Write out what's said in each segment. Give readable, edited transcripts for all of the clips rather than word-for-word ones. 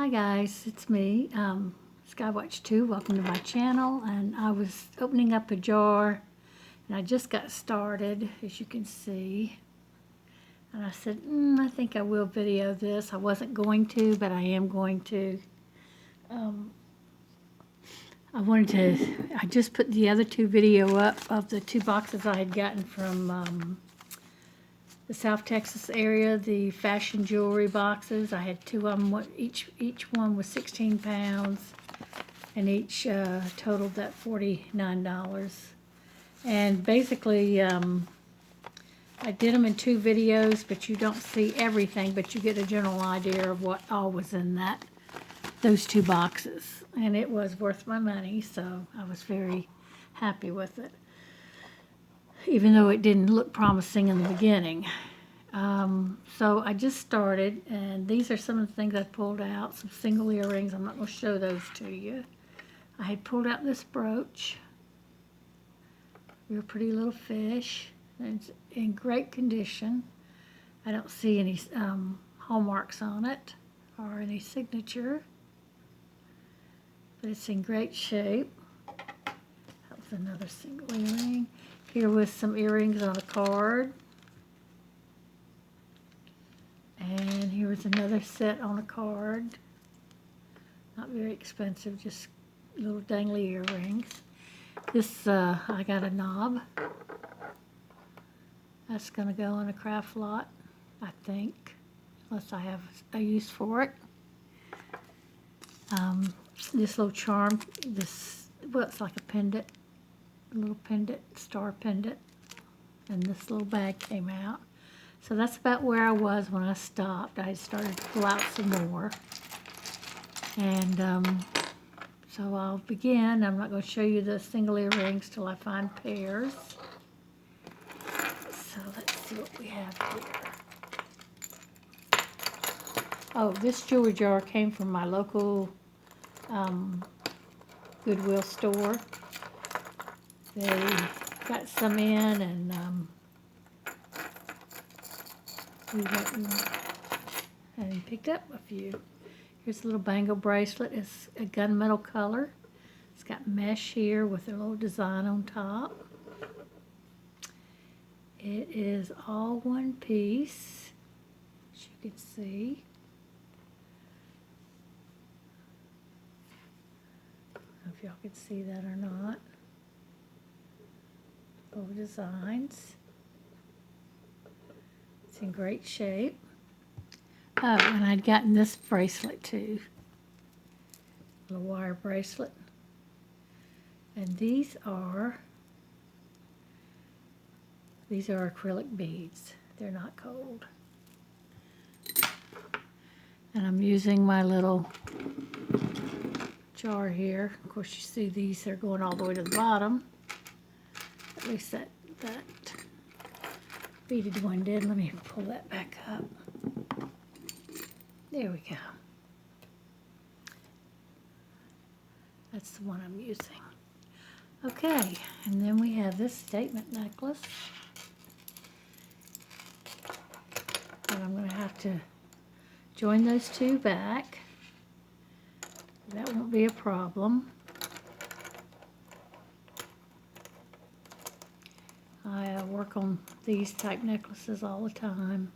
Hi guys, it's me, Skywatch2. Welcome to my channel. And I was opening up a jar and I just got started, as you can see. And I said, I think I will video this. I wasn't going to, but I am going to. I just put the other two video up of the two boxes I had gotten from the South Texas area, the fashion jewelry boxes. I had two of them. Each one was 16 pounds, and each totaled that $49. And basically, I did them in two videos, but you don't see everything, but you get a general idea of what all was in those two boxes. And it was worth my money, so I was very happy with it, even though it didn't look promising in the beginning. So I just started, and these are some of the things I pulled out. Some single earrings. I'm not going to show those to you. I had pulled out this brooch. Real pretty little fish. It's in great condition. I don't see any hallmarks on it or any signature, but it's in great shape. That was another single earring. Here was some earrings on a card. And here was another set on a card. Not very expensive, just little dangly earrings. This, I got a knob. That's going to go in a craft lot, I think, unless I have a use for it. This little charm, well, it's like a pendant, a little pendant, star pendant, and this little bag came out. So that's about where I was when I stopped. I started to pull out some more. And so I'll begin. I'm not going to show you the single earrings till I find pairs. So let's see what we have here. Oh, this jewelry jar came from my local Goodwill store. They got some in, and we went and picked up a few. Here's a little bangle bracelet. It's a gunmetal color. It's got mesh here with a little design on top. It is all one piece, as you can see. I don't know if y'all can see that or not. Little designs. It's in great shape. Oh, and I'd gotten this bracelet too. A little wire bracelet. And these are acrylic beads. They're not cold. And I'm using my little jar here. Of course, you see these are going all the way to the bottom. At least that beaded one did. Let me pull that back up. There we go. That's the one I'm using. Okay, and then we have this statement necklace. And I'm going to have to join those two back. That won't be a problem. I work on these type necklaces all the time.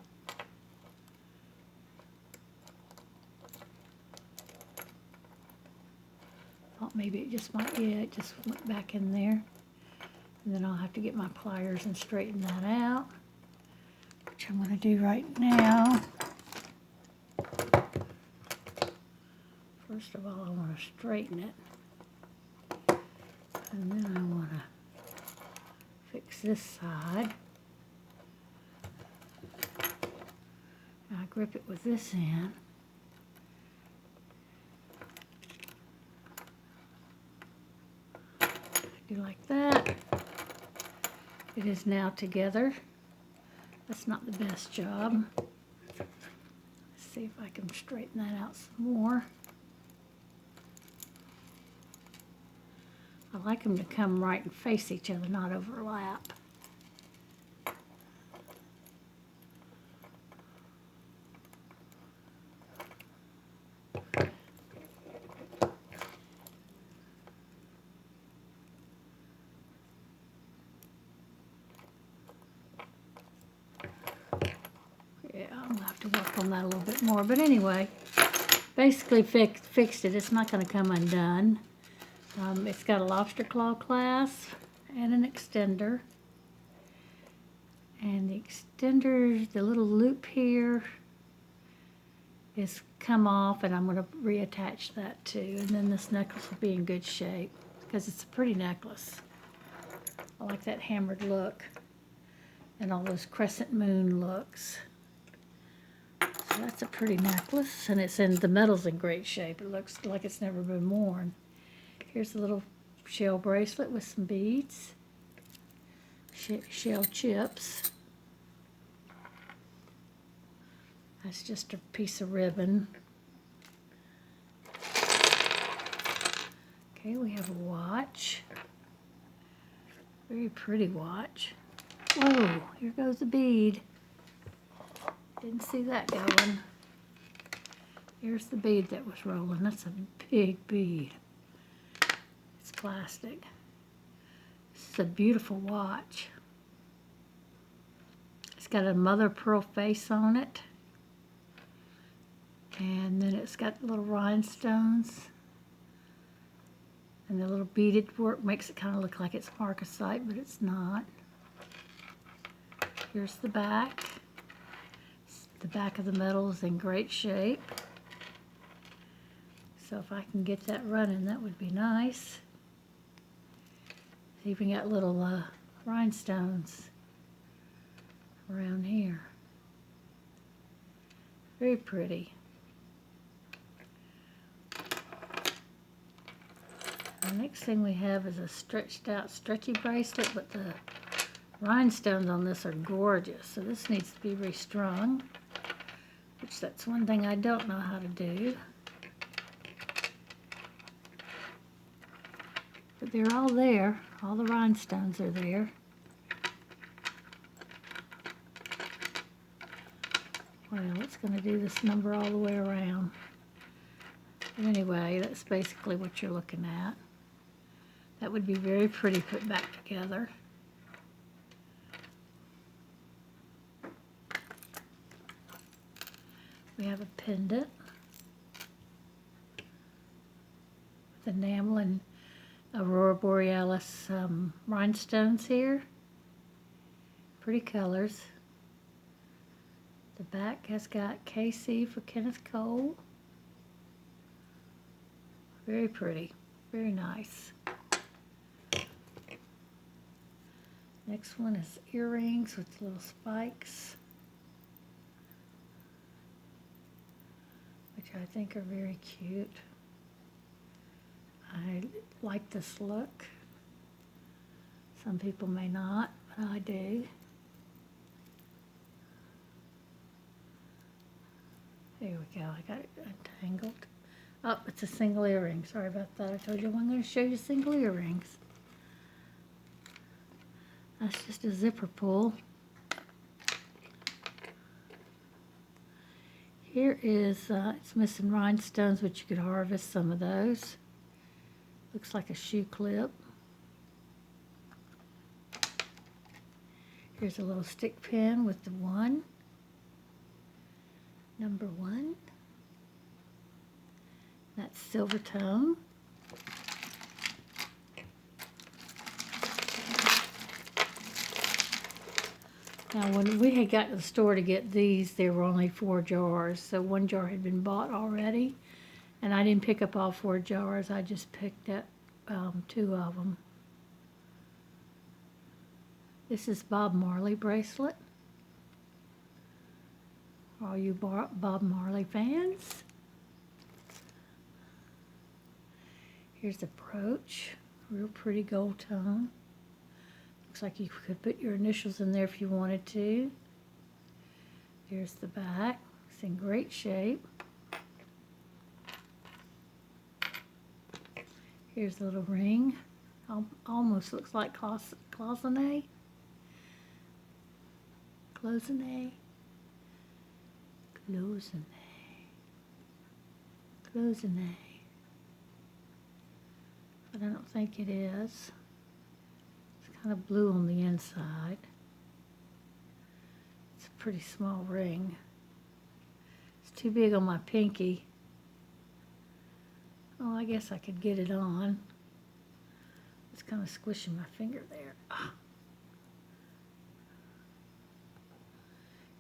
Thought maybe it just might, yeah, it just went back in there. And then I'll have to get my pliers and straighten that out, which I'm going to do right now. First of all, I want to straighten it. And then I want to fix this side. I grip it with this end. Do like that. It is now together. That's not the best job. Let's see if I can straighten that out some more. I like them to come right and face each other, not overlap. Yeah, I'm gonna have to work on that a little bit more, but anyway, basically fixed it. It's not gonna come undone. It's got a lobster claw clasp and an extender. And the extender, the little loop here is come off, and I'm going to reattach that too. And then this necklace will be in good shape because it's a pretty necklace. I like that hammered look and all those crescent moon looks. So that's a pretty necklace, and the metal's in great shape. It looks like it's never been worn. Here's a little shell bracelet with some beads, shell chips. That's just a piece of ribbon. Okay, we have a watch. Very pretty watch. Whoa, here goes a bead. Didn't see that going. Here's the bead that was rolling. That's a big bead. It's plastic. This is a beautiful watch. It's got a mother of pearl face on it. And then it's got little rhinestones. And the little beaded work makes it kind of look like it's Marcasite, but it's not. Here's the back. The back of the metal is in great shape. So if I can get that running, that would be nice. It's even got little rhinestones around here. Very pretty. The next thing we have is a stretched out stretchy bracelet, but the rhinestones on this are gorgeous. So this needs to be restrung, which that's one thing I don't know how to do. But they're all there. All the rhinestones are there. Well, it's going to do this number all the way around. But anyway, that's basically what you're looking at. That would be very pretty put back together. We have a pendant with enamel and Aurora Borealis rhinestones here. Pretty colors. The back has got KC for Kenneth Cole. Very pretty, very nice. Next one is earrings with little spikes, which I think are very cute. I like this look. Some people may not, but I do. There we go, I got it untangled. Oh, it's a single earring. Sorry about that. I told you I'm going to show you single earrings. That's just a zipper pull. Here is, it's missing rhinestones, but you could harvest some of those. Looks like a shoe clip. Here's a little stick pin with the 1. Number 1. That's silver tone. Now, when we had got to the store to get these, there were only 4 jars. So 1 jar had been bought already. And I didn't pick up all 4 jars. I just picked up 2 of them. This is Bob Marley bracelet. All you Bob Marley fans. Here's the brooch. Real pretty gold tone. Looks like you could put your initials in there if you wanted to. Here's the back. It's in great shape. Here's the little ring. Almost looks like cloisonne. Cloisonne. Cloisonne. cloisonne. But I don't think it is. It's kind of blue on the inside. It's a pretty small ring. It's too big on my pinky. Oh, I guess I could get it on. It's kind of squishing my finger there. Ah.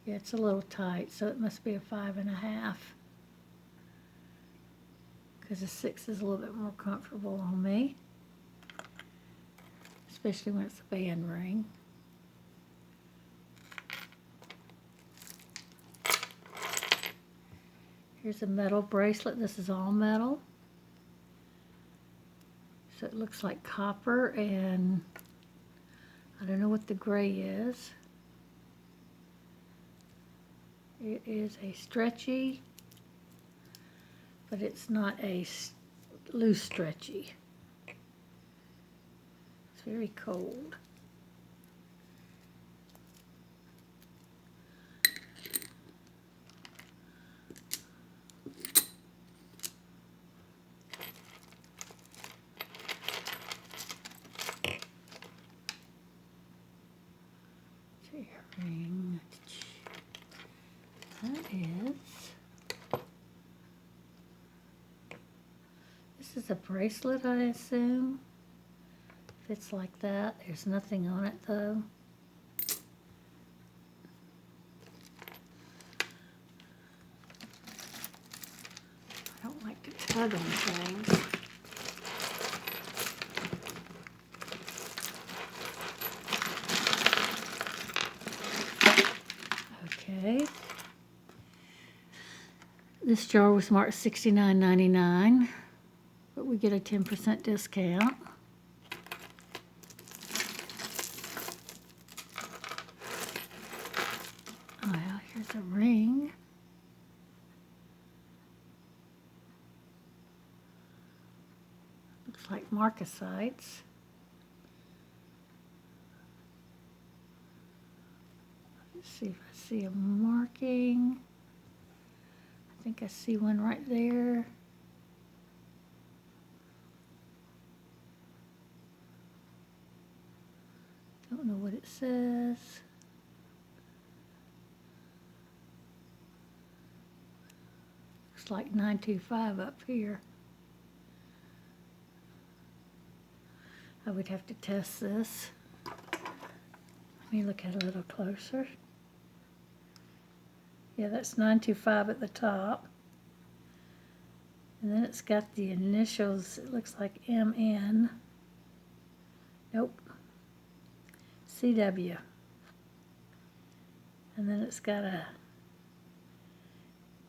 Yeah, it's a little tight, so it must be a 5.5. Because a 6 is a little bit more comfortable on me, especially when it's a band ring. Here's a metal bracelet. This is all metal. So it looks like copper, and I don't know what the gray is. It is a stretchy, but it's not a loose stretchy. It's very cold. Ring. That is. This is a bracelet, I assume. Fits like that. There's nothing on it though. I don't like to tug on things. Okay. This jar was marked $69.99, but we get a 10% discount. Well, here's a ring. Looks like Marcasites. Let's see if I see a marking. I think I see one right there. Don't know what it says. Looks like 925 up here. I would have to test this. Let me look at it a little closer. Yeah, that's 925 at the top. And then it's got the initials, it looks like MN. Nope. CW. And then it's got a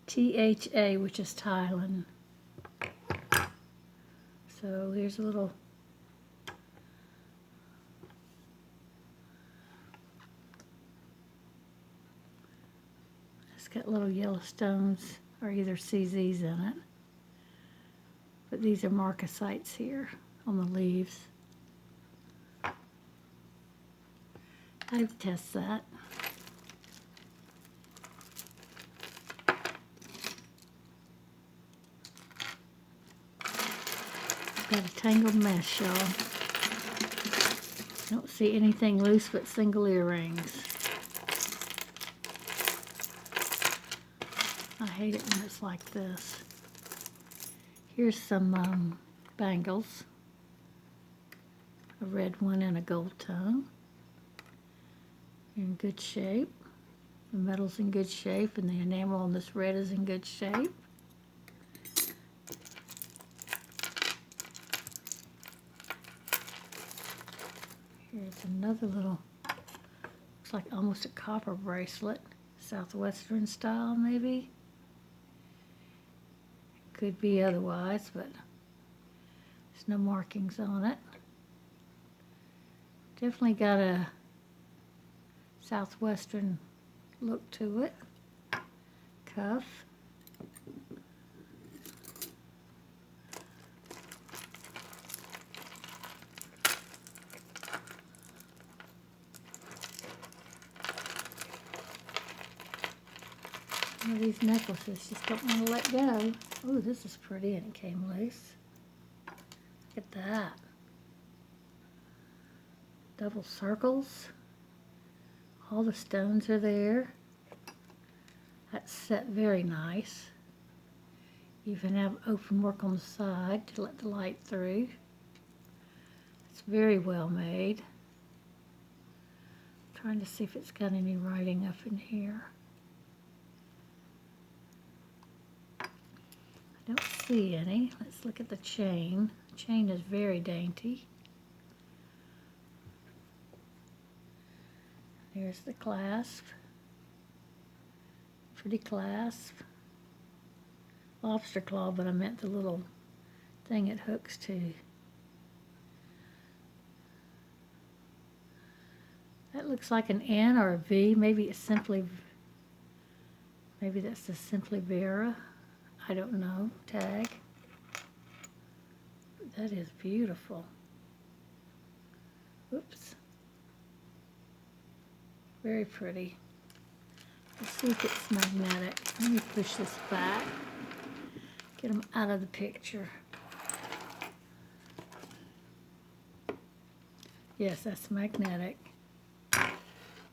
THA, which is Thailand. So here's a little got little yellow stones, or either CZs in it. But these are Marcasites here on the leaves. I've tested that. Got a tangled mess, y'all. Don't see anything loose but single earrings. I hate it when it's like this. Here's some bangles. A red one and a gold tone. In good shape. The metal's in good shape, and the enamel on this red is in good shape. Here's another little, looks like almost a copper bracelet. Southwestern style, maybe. Could be otherwise, but there's no markings on it. Definitely got a Southwestern look to it. Cuff. Some of these necklaces just don't want to let go. Oh, this is pretty, and it came loose. Look at that. Double circles. All the stones are there. That's set very nice. You even have open work on the side to let the light through. It's very well made. I'm trying to see if it's got any writing up in here. I don't see any. Let's look at the chain. The chain is very dainty. Here's the clasp. Pretty clasp. Lobster claw, but I meant the little thing it hooks to. That looks like an N or a V. Maybe it's simply, maybe that's the Simply Vera. I don't know. Tag. That is beautiful. Oops. Very pretty. Let's see if it's magnetic. Let me push this back. Get them out of the picture. Yes, that's magnetic.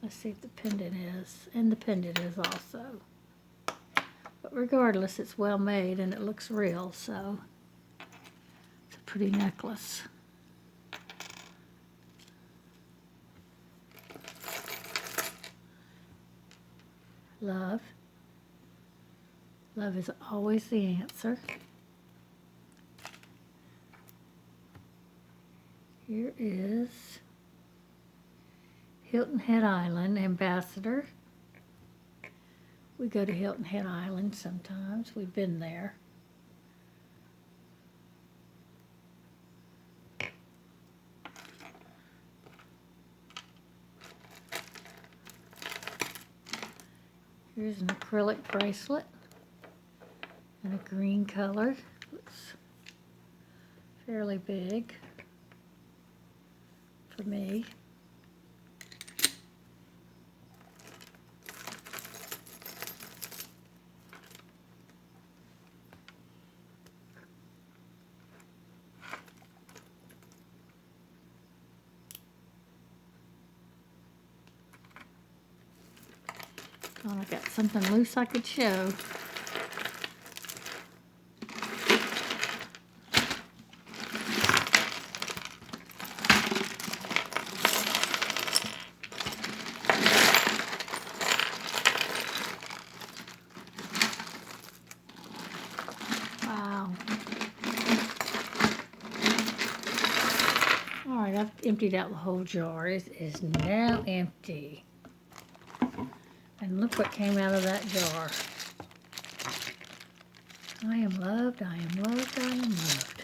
Let's see if the pendant is. And the pendant is also. But regardless, it's well made and it looks real, so it's a pretty necklace. Love. Love is always the answer. Here is Hilton Head Island Ambassador. We go to Hilton Head Island sometimes. We've been there. Here's an acrylic bracelet in a green color. Looks fairly big for me. Thought I got something loose I could show. Wow. All right, I've emptied out the whole jar. It is now empty. And look what came out of that jar. I am loved, I am loved, I am loved.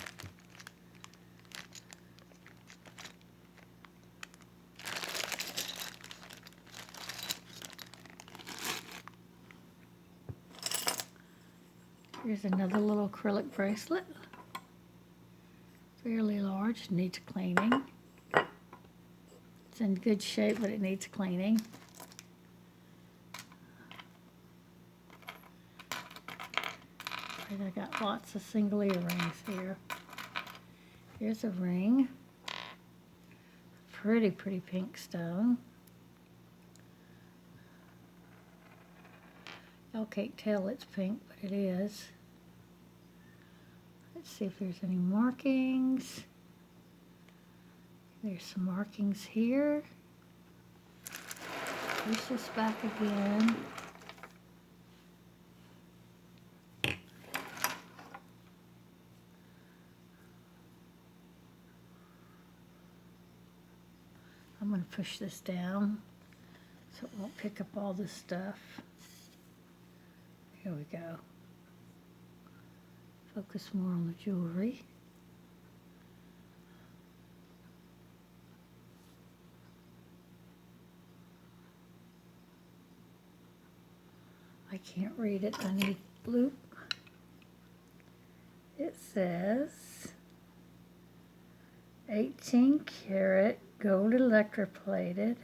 Here's another little acrylic bracelet. Fairly large, needs cleaning. It's in good shape, but it needs cleaning. I got lots of single earrings here. Here's a ring. Pretty, pretty pink stone. Y'all can't tell it's pink, but it is. Let's see if there's any markings. There's some markings here. Push this back again. I'm going to push this down so it won't pick up all this stuff. Here we go. Focus more on the jewelry. I can't read it. I need loop. It says 18 karat gold electroplated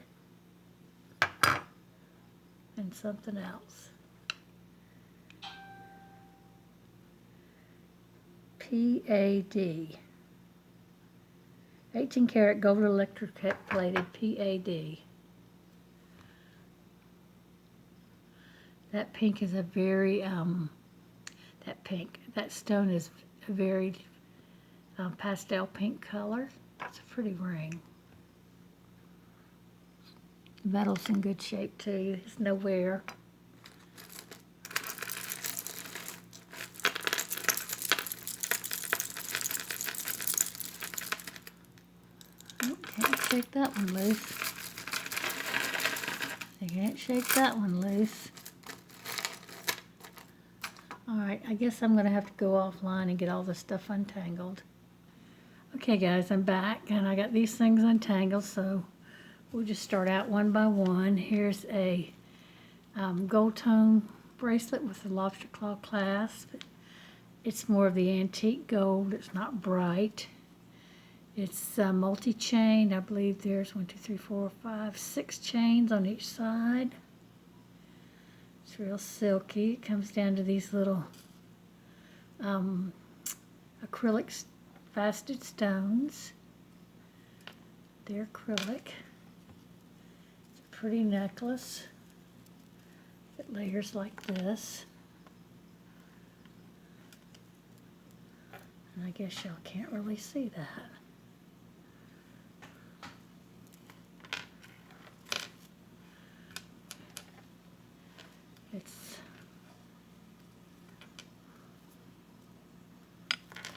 and something else. PAD. 18 karat gold electric plated PAD. That pink is a very, that stone is a very pastel pink color. It's a pretty ring. The metal's in good shape too. There's no wear. Oh, can't shake that one loose. You can't shake that one loose. Alright, I guess I'm going to have to go offline and get all this stuff untangled. Okay guys, I'm back and I got these things untangled, so we'll just start out one by one. Here's a gold tone bracelet with a lobster claw clasp. It's more of the antique gold, it's not bright. It's multi-chain. I believe there's 1, 2, 3, 4, 5, 6 chains on each side. It's real silky. It comes down to these little acrylic faceted stones. They're acrylic. It's a pretty necklace. It layers like this. And I guess y'all can't really see that.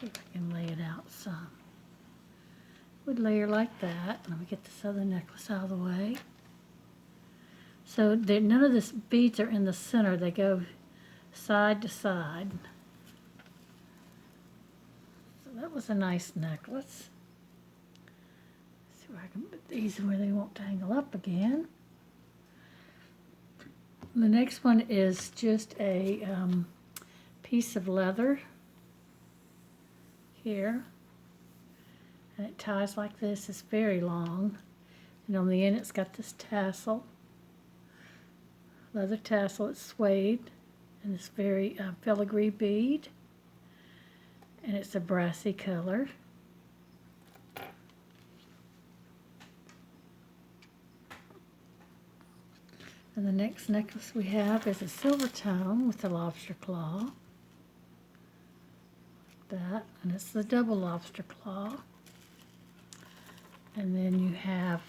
See if I can lay it out some. Would layer like that. Let me get this other necklace out of the way. So none of the beads are in the center. They go side to side. So that was a nice necklace. Let's see where I can put these where they won't tangle up again. The next one is just a piece of leather here, and it ties like this. It's very long, and on the end it's got this tassel, leather tassel. It's suede, and it's very filigree bead, and it's a brassy color. And the next necklace we have is a silver tone with a lobster claw. That, and it's the double lobster claw. And then you have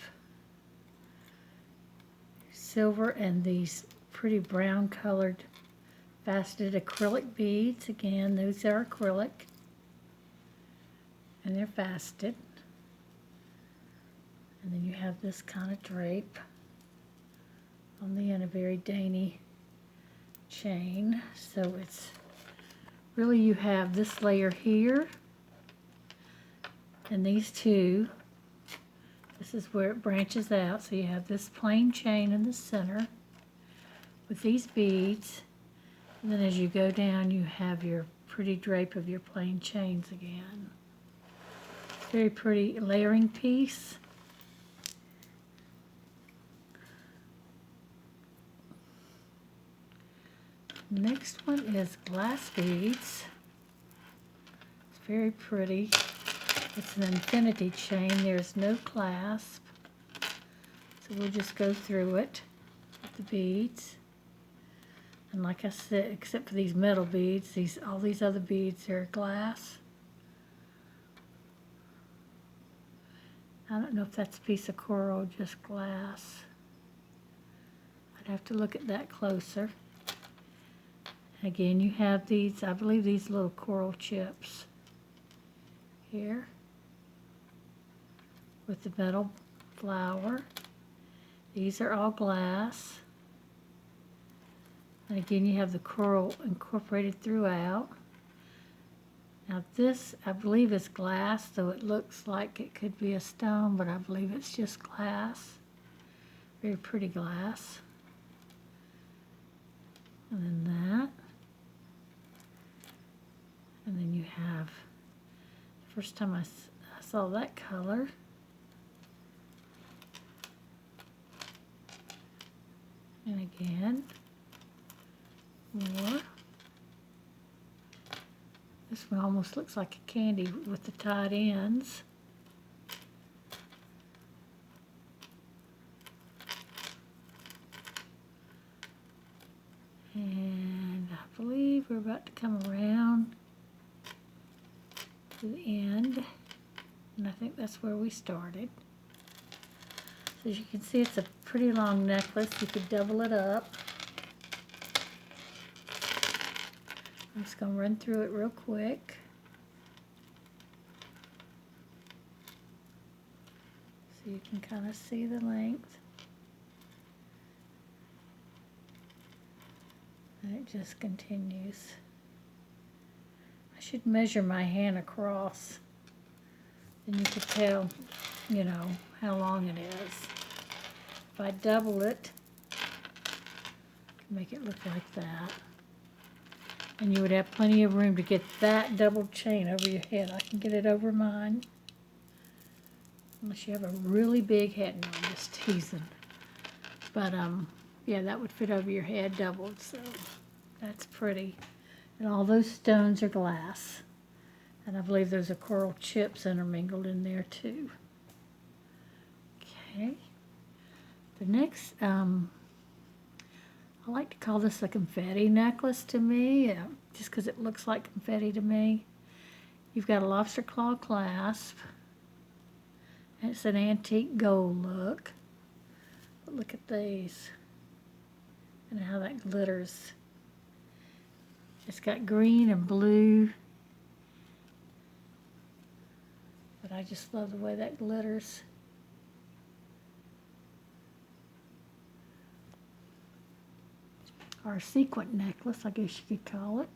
silver and these pretty brown colored faceted acrylic beads. Again, those are acrylic and they're faceted. And then you have this kind of drape on the end, a very dainty chain. So it's really, you have this layer here and these two. This is where it branches out. So you have this plain chain in the center with these beads, and then as you go down you have your pretty drape of your plain chains again. Very pretty layering piece. Next one is glass beads. It's very pretty. It's an infinity chain. There's no clasp. So we'll just go through it with the beads. And like I said, except for these metal beads, all these other beads are glass. I don't know if that's a piece of coral or just glass. I'd have to look at that closer. Again, you have these, I believe these little coral chips here with the metal flower. These are all glass. And again, you have the coral incorporated throughout. Now this, I believe, is glass, though it looks like it could be a stone, but I believe it's just glass. Very pretty glass. And then that. And then you have, the first time I saw that color. And again, more. This one almost looks like a candy with the tied ends. And I believe we're about to come around to the end. And I think that's where we started. So as you can see, it's a pretty long necklace. You could double it up. I'm just going to run through it real quick. So you can kind of see the length. And it just continues. I should measure my hand across. Then you could tell, you know, how long it is. If I double it, I can make it look like that. And you would have plenty of room to get that double chain over your head. I can get it over mine. Unless you have a really big head. No, I'm just teasing. But, yeah, that would fit over your head doubled, so that's pretty. And all those stones are glass. And I believe those are coral chips intermingled in there, too. Okay. The next, I like to call this a confetti necklace to me, just because it looks like confetti to me. You've got a lobster claw clasp. And it's an antique gold look. But look at these and how that glitters. It's got green and blue. But I just love the way that glitters. Or a sequin necklace, I guess you could call it.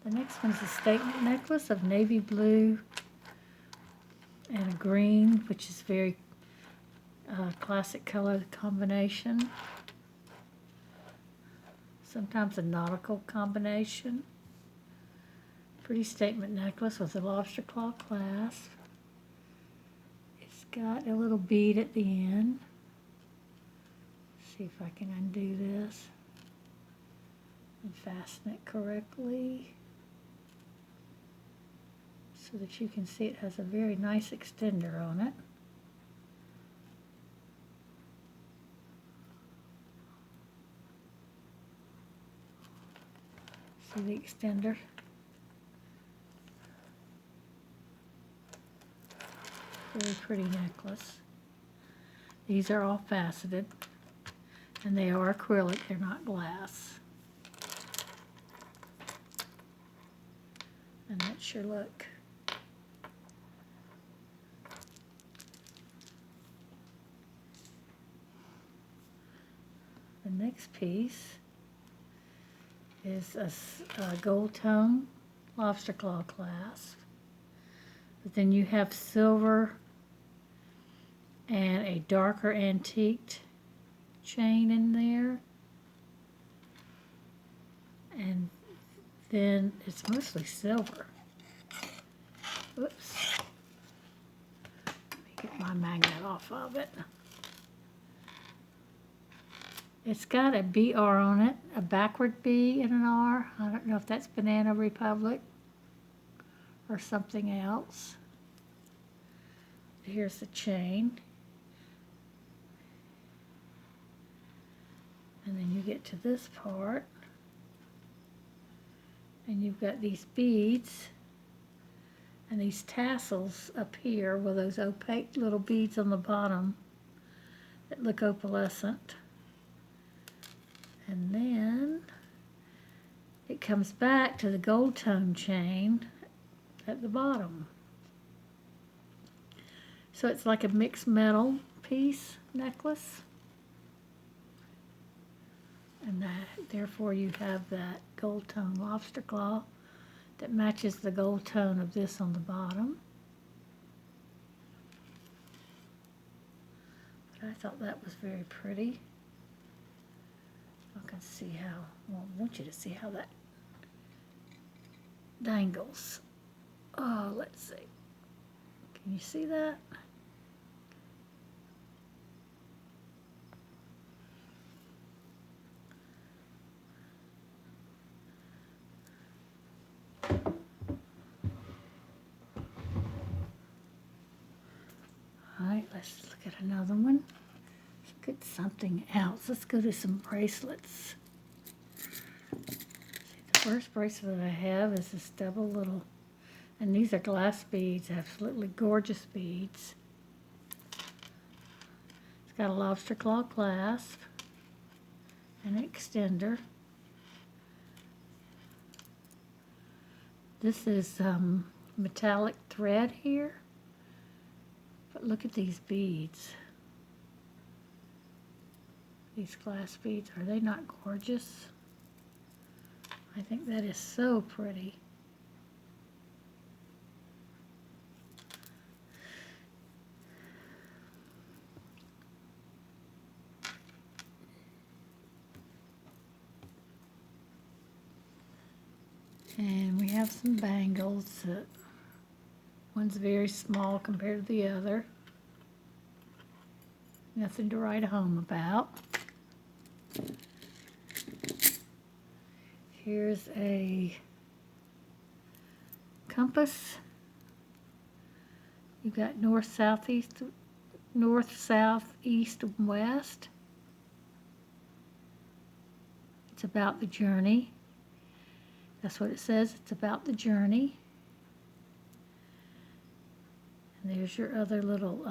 The next one's a statement necklace of navy blue and a green, which is very classic color combination. Sometimes a nautical combination. Pretty statement necklace with a lobster claw clasp. It's got a little bead at the end. See if I can undo this and fasten it correctly so that you can see it has a very nice extender on it. See the extender? Very pretty necklace. These are all faceted. And they are acrylic, they're not glass. And that's your look. The next piece is a gold tone lobster claw clasp. But then you have silver and a darker antiqued chain in there, and then it's mostly silver. Oops. Let me get my magnet off of it. It's got a BR on it, a backward B and an R. I don't know if that's Banana Republic or something else. Here's the chain. And then you get to this part, and you've got these beads and these tassels up here with those opaque little beads on the bottom that look opalescent. And then it comes back to the gold tone chain at the bottom. So it's like a mixed metal piece necklace. And therefore you have that gold tone lobster claw that matches the gold tone of this on the bottom. But I thought that was very pretty. I can see how, well, I want you to see how that dangles. Oh, let's see. Can you see that? Got another one. Let's get something else. Let's go to some bracelets. See, the first bracelet I have is this double little, and these are glass beads, absolutely gorgeous beads. It's got a lobster claw clasp, an extender. This is metallic thread here, but look at these beads. These glass beads, are they not gorgeous? I think that is so pretty. And we have some bangles. One's very small compared to the other. Nothing to write home about. Here's a compass. You've got north, south, east, and west. It's about the journey. That's what it says. It's about the journey. And there's your other little,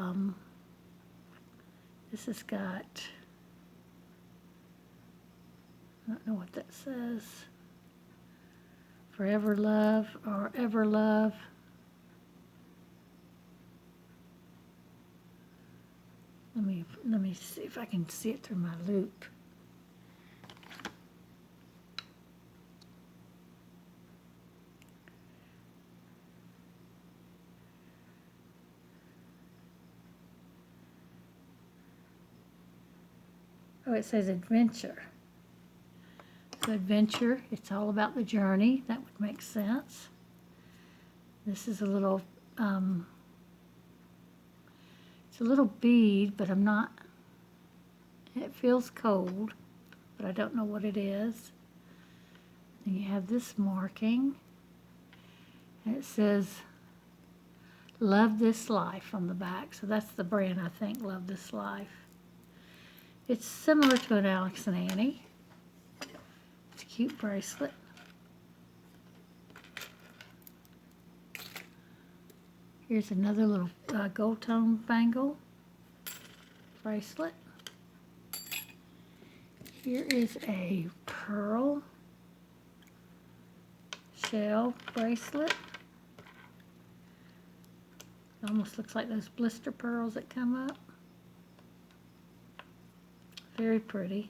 this has got, I don't know what that says. Forever love or ever love. Let me see if I can see it through my loop. Oh, it says adventure. So adventure, it's all about the journey. That would make sense. This is a little, it's a little bead, but I'm not, it feels cold, but I don't know what it is. And you have this marking, and it says, Love This Life on the back. So that's the brand, I think, Love This Life. It's similar to an Alex and Annie. It's a cute bracelet. Here's another little gold tone bangle bracelet. Here is a pearl shell bracelet. It almost looks like those blister pearls that come up. Very pretty.